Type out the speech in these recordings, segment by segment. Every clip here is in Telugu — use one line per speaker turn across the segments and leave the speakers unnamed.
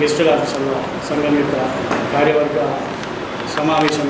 గెస్టుల సంఘం యొక్క కార్యవర్గ సమావేశం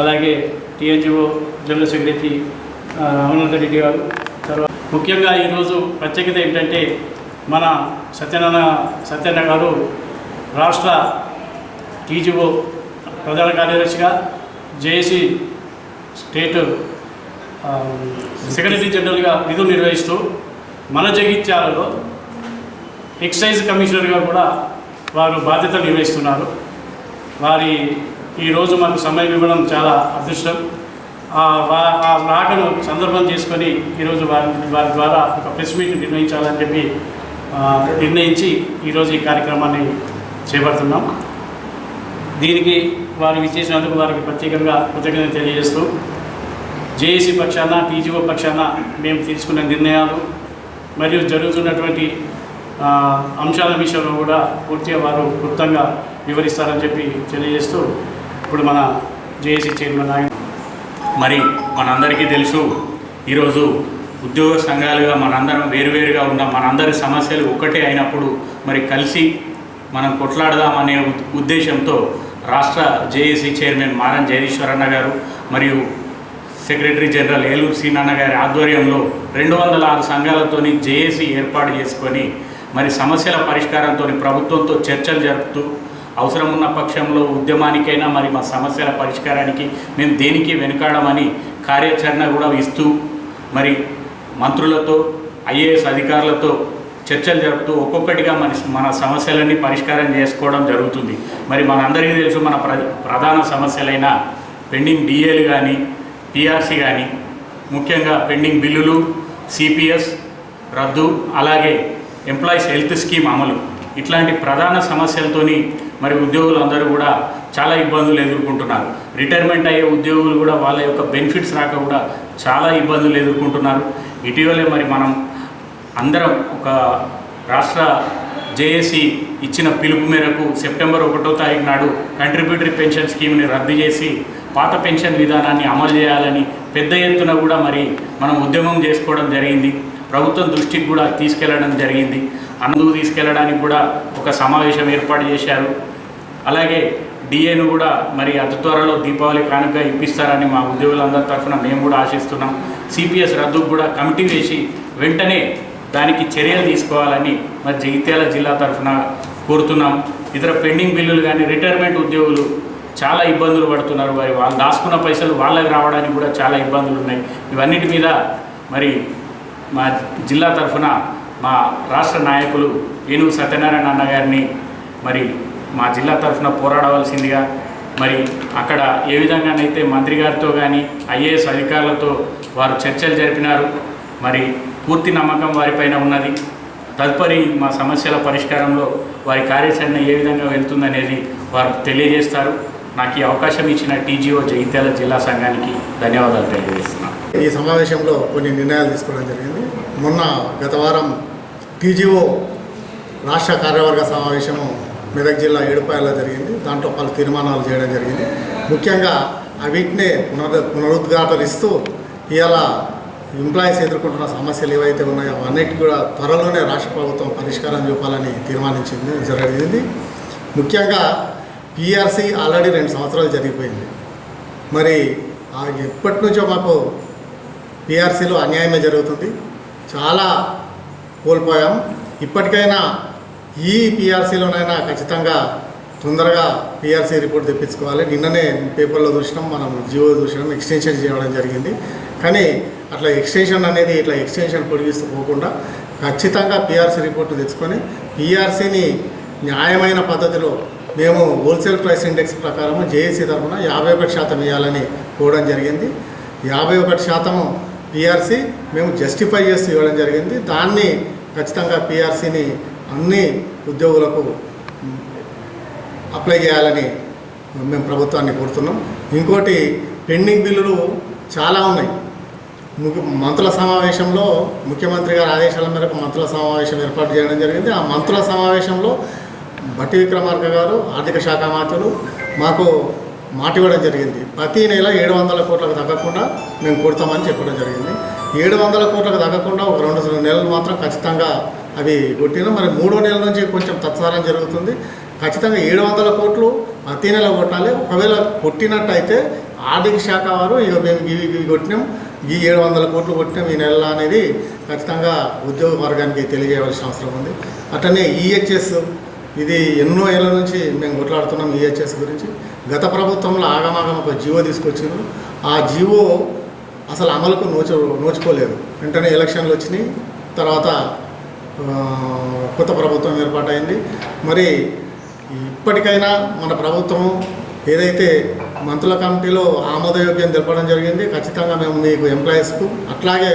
అలాగే TNGO general secretary Amarnath Reddy గారు. తర్వాత ముఖ్యంగా ఈరోజు ప్రత్యేకత ఏంటంటే మన సత్యన్న గారు రాష్ట్ర టీజీఓ ప్రధాన కార్యదర్శిగా, జేఏసీ స్టేట్ సెక్రటరీ జనరల్గా విధులు నిర్వహిస్తూ మన జగిత్యాలలో ఎక్సైజ్ కమిషనర్గా కూడా వారు బాధ్యతలు నిర్వహిస్తున్నారు. వారి ఈరోజు మాకు సమయం ఇవ్వడం చాలా అదృష్టం. ఆ రాకను సందర్భం చేసుకొని ఈరోజు వారి ద్వారా ఒక ప్రెస్ మీట్ నిర్వహించాలని చెప్పి నిర్ణయించి ఈరోజు ఈ కార్యక్రమాన్ని చేపడుతున్నాం. దీనికి వారు విచ్చేసినందుకు వారికి ప్రత్యేకంగా కృతజ్ఞతలు తెలియజేస్తూ జేఏసీ పక్షాన, టీజీఓ పక్షాన మేము తీసుకున్న నిర్ణయాలు మరియు జరుగుతున్నటువంటి అంశాల విషయంలో కూడా పూర్తిగా వారు క్లుప్తంగా వివరిస్తారని చెప్పి తెలియజేస్తూ ఇప్పుడు మన జేఏసీ చైర్మన్
మరి మనందరికీ తెలుసు, ఈరోజు ఉద్యోగ సంఘాలుగా మనందరం వేరువేరుగా ఉన్నాం. మనందరి సమస్యలు ఒక్కటే అయినప్పుడు మరి కలిసి మనం కొట్లాడదామనే ఉద్దేశంతో రాష్ట్ర జేఏసీ చైర్మన్ మారం జగదీశ్వరన్న గారు మరియు సెక్రటరీ జనరల్ ఏలూరు సీనన్న గారి ఆధ్వర్యంలో 206 సంఘాలతోని జేఏసీ ఏర్పాటు చేసుకొని మరి సమస్యల పరిష్కారంతో ప్రభుత్వంతో చర్చలు జరుపుతూ అవసరం ఉన్న పక్షంలో ఉద్యమానికైనా మరి మా సమస్యల పరిష్కారానికి మేము దేనికి వెనుకాడమని కార్యాచరణ కూడా ఇస్తూ మరి మంత్రులతో, ఐఏఎస్ అధికారులతో చర్చలు జరుపుతూ ఒక్కొక్కటిగా మన సమస్యలన్నీ పరిష్కారం చేసుకోవడం జరుగుతుంది. మరి మనందరికీ తెలుసు, మన ప్రధాన సమస్యలైన పెండింగ్ డిఏలు కానీ, పిఆర్సీ కానీ, ముఖ్యంగా పెండింగ్ బిల్లులు, సిపిఎస్ రద్దు, అలాగే ఎంప్లాయీస్ హెల్త్ స్కీమ్ అమలు, ఇట్లాంటి ప్రధాన సమస్యలతోని మరి ఉద్యోగులందరూ కూడా చాలా ఇబ్బందులు ఎదుర్కొంటున్నారు. రిటైర్మెంట్ అయ్యే ఉద్యోగులు కూడా వాళ్ళ యొక్క బెనిఫిట్స్ రాక కూడా చాలా ఇబ్బందులు ఎదుర్కొంటున్నారు. ఇటీవలే మరి మనం అందరం ఒక రాష్ట్ర జేఏసీ ఇచ్చిన పిలుపు మేరకు సెప్టెంబర్ 1వ తారీఖు నాడు కంట్రిబ్యూటరీ పెన్షన్ స్కీమ్ని రద్దు చేసి పాత పెన్షన్ విధానాన్ని అమలు చేయాలని పెద్ద ఎత్తున కూడా మరి మనం ఉద్యమం చేసుకోవడం జరిగింది. ప్రభుత్వం దృష్టికి కూడా తీసుకెళ్లడం జరిగింది. అందుకు తీసుకెళ్లడానికి కూడా ఒక సమావేశం ఏర్పాటు చేశారు. అలాగే డిఏను కూడా మరి అతి త్వరలో దీపావళి కానుకగా ఇప్పిస్తారని మా ఉద్యోగులందరి తరఫున మేము కూడా ఆశిస్తున్నాం. సిపిఎస్ రద్దుకు కూడా కమిటీ వేసి వెంటనే దానికి చర్యలు తీసుకోవాలని మరి జగిత్యాల జిల్లా తరఫున కోరుతున్నాం. ఇతర పెండింగ్ బిల్లులు కానీ, రిటైర్మెంట్ ఉద్యోగులు చాలా ఇబ్బందులు పడుతున్నారు. మరి వాళ్ళు దాచుకున్న పైసలు వాళ్ళకి రావడానికి కూడా చాలా ఇబ్బందులు ఉన్నాయి. ఇవన్నిటి మీద మరి మా జిల్లా తరఫున మా రాష్ట్ర నాయకులు ఏనుగు సత్యనారాయణ అన్న గారిని మరి మా జిల్లా తరఫున పోరాడవలసిందిగా, మరి అక్కడ ఏ విధంగానైతే మంత్రి గారితో కానీ ఐఏఎస్ అధికారులతో వారు చర్చలు జరిపినారు. మరి పూర్తి నమ్మకం వారిపైన ఉన్నది. తదుపరి మా సమస్యల పరిష్కారంలో వారి కార్యాచరణ ఏ విధంగా వెళ్తుందనేది వారు తెలియజేస్తారు. నాకు ఈ అవకాశం ఇచ్చిన టీజీఓ జగిత్యాల జిల్లా సంఘానికి ధన్యవాదాలు తెలియజేస్తున్నాను.
ఈ సమావేశంలో కొన్ని నిర్ణయాలు తీసుకోవడం జరిగింది. గత వారం టీజీఓ రాష్ట్ర కార్యవర్గ సమావేశము మెదక్ జిల్లా ఏడుపాయలో జరిగింది. దాంట్లో పలు తీర్మానాలు చేయడం జరిగింది. ముఖ్యంగా వీటినే పునరుద్ఘాటనిస్తూ ఇవాళ ఎంప్లాయీస్ ఎదుర్కొంటున్న సమస్యలు ఏవైతే ఉన్నాయో అవన్నిటి కూడా త్వరలోనే రాష్ట్ర ప్రభుత్వం పరిష్కారం చూపాలని తీర్మానించింది జరిగింది. ముఖ్యంగా పిఆర్సీ ఆల్రెడీ 2 సంవత్సరాలు జరిగిపోయింది. మరి ఎప్పటి నుంచో మాకు పిఆర్సీలో అన్యాయమే జరుగుతుంది. చాలా కోల్పోయాం. ఇప్పటికైనా ఈ పిఆర్సీలోనైనా ఖచ్చితంగా తొందరగా పిఆర్సీ రిపోర్ట్ తెప్పించుకోవాలి. నిన్ననే పేపర్లో చూసినాం, మనం జియో చూసినాం, ఎక్స్టెన్షన్ చేయడం జరిగింది. కానీ అట్లా ఎక్స్టెన్షన్ పొడిగిస్తూ పోకుండా ఖచ్చితంగా పిఆర్సీ రిపోర్టు తెచ్చుకొని పిఆర్సీని న్యాయమైన పద్ధతిలో మేము హోల్సేల్ ప్రైస్ ఇండెక్స్ ప్రకారం జేఏసీ తరఫున 51% ఇవ్వాలని కోరడం జరిగింది. 51% పిఆర్సీ మేము జస్టిఫై చేసి ఇవ్వడం జరిగింది. దాన్ని ఖచ్చితంగా పిఆర్సీని అన్ని ఉద్యోగులకు అప్లై చేయాలని మేము ప్రభుత్వాన్ని కోరుతున్నాం. ఇంకోటి పెండింగ్ బిల్లులు చాలా ఉన్నాయి. మంత్రుల సమావేశంలో ముఖ్యమంత్రి గారి ఆదేశాల మేరకు మంత్రుల సమావేశం ఏర్పాటు చేయడం జరిగింది. ఆ మంత్రుల సమావేశంలో భట్టి విక్రమార్క గారు ఆర్థిక శాఖ మంత్రులు మాకు మాట ఇవ్వడం జరిగింది. ప్రతి నెల 700 కోట్లకు తగ్గకుండా మేము కొడతామని చెప్పడం జరిగింది. 700 కోట్లకు తగ్గకుండా ఒక 2 నెలలు మాత్రం ఖచ్చితంగా అవి కొట్టినాం. మరి 3వ నెల నుంచి కొంచెం తత్సారం జరుగుతుంది. ఖచ్చితంగా 700 కోట్లు ప్రతి నెల కొట్టాలి. ఒకవేళ కొట్టినట్టయితే ఆర్థిక శాఖ వారు ఇక మేము ఇవి కొట్టినాం, ఈ 700 కోట్లు కొట్టినాం ఈ నెల అనేది ఖచ్చితంగా ఉద్యోగ వర్గానికి తెలియజేయవలసిన అవసరం ఉంది. అట్లనే ఈహెచ్ఎస్, ఇది ఎన్నో ఏళ్ళ నుంచి మేము కొట్లాడుతున్నాం ఈహెచ్ఎస్ గురించి. గత ప్రభుత్వంలో ఆగమాగం ఒక జీవో తీసుకొచ్చింది. ఆ జీవో అసలు అమలుకు నోచుకోలేదు. వెంటనే ఎలక్షన్లు వచ్చినాయి, తర్వాత కొత్త ప్రభుత్వం ఏర్పాటైంది. మరి ఇప్పటికైనా మన ప్రభుత్వం ఏదైతే మంత్రుల కమిటీలో ఆమోదయోగ్యం తెలపడం జరిగింది, ఖచ్చితంగా మేము మీకు ఎంప్లాయీస్కు అట్లాగే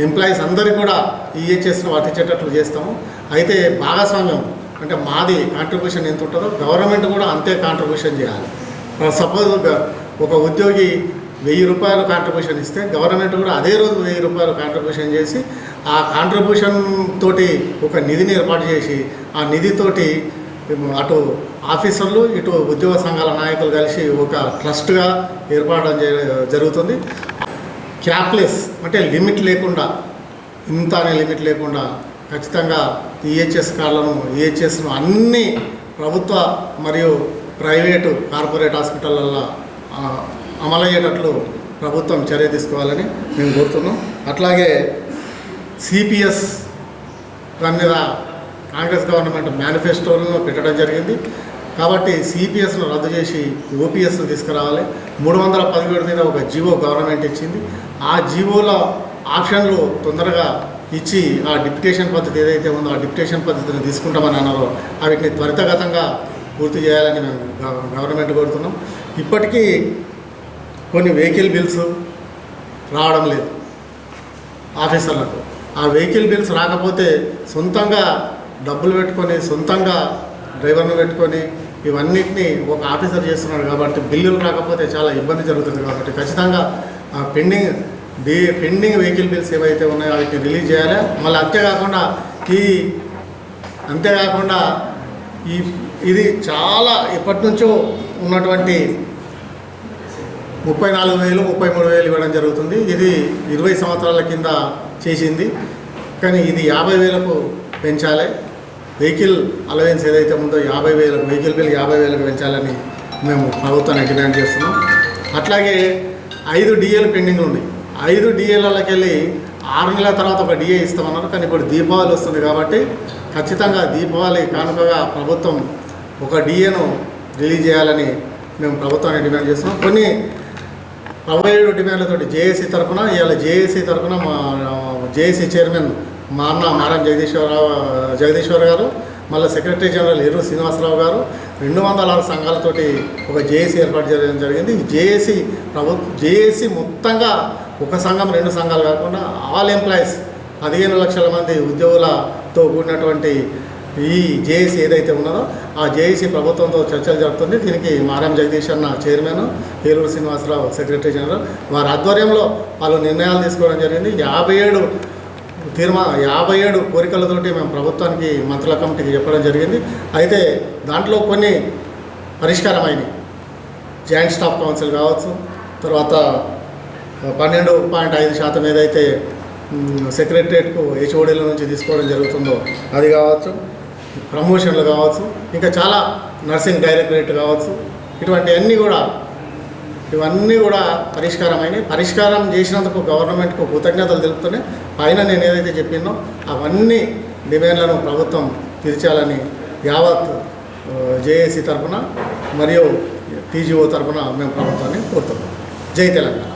ఎంప్లాయీస్ అందరికీ కూడా ఈహెచ్ఎస్ను వర్తించేటట్లు చేస్తాము. అయితే భాగస్వామ్యం అంటే మాది కాంట్రిబ్యూషన్ ఎంత ఉంటుందో గవర్నమెంట్ కూడా అంతే కాంట్రిబ్యూషన్ చేయాలి. సపోజ్ ఒక ఉద్యోగి 1000 రూపాయలు కాంట్రిబ్యూషన్ ఇస్తే గవర్నమెంట్ కూడా అదే రోజు 1000 రూపాయలు కాంట్రిబ్యూషన్ చేసి ఆ కాంట్రిబ్యూషన్ తోటి ఒక నిధిని ఏర్పాటు చేసి ఆ నిధితోటి అటు ఆఫీసర్లు ఇటు ఉద్యోగ సంఘాల నాయకులు కలిసి ఒక ట్రస్ట్గా ఏర్పడడం జరుగుతుంది. క్యాప్లెస్ అంటే లిమిట్ లేకుండా, ఇంత అనే లిమిట్ లేకుండా ఖచ్చితంగా ఈహెచ్ఎస్ కార్డులను ఈహెచ్ఎస్ను అన్ని ప్రభుత్వ మరియు ప్రైవేటు కార్పొరేట్ హాస్పిటళ్ళల్లో అమలయ్యేటట్లు ప్రభుత్వం చర్య తీసుకోవాలని మేము కోరుతున్నాం. అట్లాగే సిపిఎస్ దాని మీద కాంగ్రెస్ గవర్నమెంట్ మేనిఫెస్టోలను పెట్టడం జరిగింది. కాబట్టి సిపిఎస్ను రద్దు చేసి ఓపీఎస్ను తీసుకురావాలి. 317 మీద ఒక జీవో గవర్నమెంట్ ఇచ్చింది. ఆ జీవోల ఆప్షన్లు తొందరగా ఇచ్చి ఆ డిప్యుటేషన్ పద్ధతి ఏదైతే ఉందో ఆ డిప్యుటేషన్ పద్ధతిని తీసుకుంటామని అన్నారో వాటిని త్వరితగతంగా పూర్తి చేయాలని మేము గవర్నమెంట్ కోరుతున్నాం. ఇప్పటికీ కొన్ని వెహికల్ బిల్స్ రావడం లేదు ఆఫీసర్లకు. ఆ వెహికల్ బిల్స్ రాకపోతే సొంతంగా డబ్బులు పెట్టుకొని సొంతంగా డ్రైవర్ను పెట్టుకొని ఇవన్నిటినీ ఒక ఆఫీసర్ చేస్తున్నాడు. కాబట్టి బిల్లులు రాకపోతే చాలా ఇబ్బంది జరుగుతుంది. కాబట్టి ఖచ్చితంగా పెండింగ్ వెహికల్ బిల్స్ ఏవైతే ఉన్నాయో వాటిని రిలీజ్ చేయాలి. మళ్ళీ అంతేకాకుండా ఇది చాలా ఎప్పటి నుంచో ఉన్నటువంటి 34,000 33,000 ఇవ్వడం జరుగుతుంది. ఇది 20 సంవత్సరాల కింద చేసింది. కానీ ఇది 50,000కు పెంచాలి. వెహికల్ అలవెన్స్ ఏదైతే ఉందో 50,000 వెహికల్ బిల్ 50,000కు పెంచాలని మేము ప్రభుత్వాన్ని డిమాండ్ చేస్తున్నాం. అట్లాగే 5 డిఏలు పెండింగ్లు ఉన్నాయి. 5 డిఏలకి వెళ్ళి 6 నెలల తర్వాత ఒక డిఏ ఇస్తామన్నారు. కానీ ఇప్పుడు దీపావళి వస్తుంది కాబట్టి ఖచ్చితంగా దీపావళి కానుకగా ప్రభుత్వం ఒక డిఏను రిలీజ్ చేయాలని మేము ప్రభుత్వాన్ని డిమాండ్ చేస్తున్నాం. కొన్ని 17 డిమాండ్లతోటి జేఏసీ తరఫున ఇవాళ జేఏసీ తరఫున మా జేఏసీ చైర్మన్ మా అన్న మారం జగదీశ్వర్ గారు, మళ్ళీ సెక్రటరీ జనరల్ ఎర్రు శ్రీనివాసరావు గారు 206 సంఘాలతోటి ఒక జేఏసీ ఏర్పాటు చేయడం జరిగింది. జేఏసీ మొత్తంగా ఒక సంఘం 2 సంఘాలు కాకుండా ఆల్ ఎంప్లాయీస్ 15 లక్షల మంది ఉద్యోగులతో కూడినటువంటి ఈ జేఏసీ ఏదైతే ఉన్నదో ఆ జేఏసీ ప్రభుత్వంతో చర్చలు జరుపుతుంది. దీనికి మారం జగదీష్ అన్న chairman, Eluru Srinivasarao secretary general, వారి ఆధ్వర్యంలో వాళ్ళు నిర్ణయాలు తీసుకోవడం జరిగింది. 57 కోరికలతోటి మేము ప్రభుత్వానికి మంత్రుల కమిటీకి చెప్పడం జరిగింది. అయితే దాంట్లో కొన్ని పరిష్కారమైనవి. జాయింట్ స్టాఫ్ కౌన్సిల్ కావచ్చు, తర్వాత 12.5% ఏదైతే సెక్రటరియట్కు హెచ్ఓడీల నుంచి తీసుకోవడం జరుగుతుందో అది కావచ్చు, ప్రమోషన్లు కావచ్చు, ఇంకా చాలా నర్సింగ్ డైరెక్టరేట్ కావచ్చు, ఇవన్నీ కూడా పరిష్కారం చేసినందుకు గవర్నమెంట్కు కృతజ్ఞతలు తెలుపుతూనే పైన నేను ఏదైతే చెప్పినో అవన్నీ డిమాండ్లను ప్రభుత్వం తీర్చాలని యావత్ జేఏసీ తరఫున మరియు టీజీఓ తరఫున మేము ప్రభుత్వాన్ని కోరుతున్నాం. జై తెలంగాణ.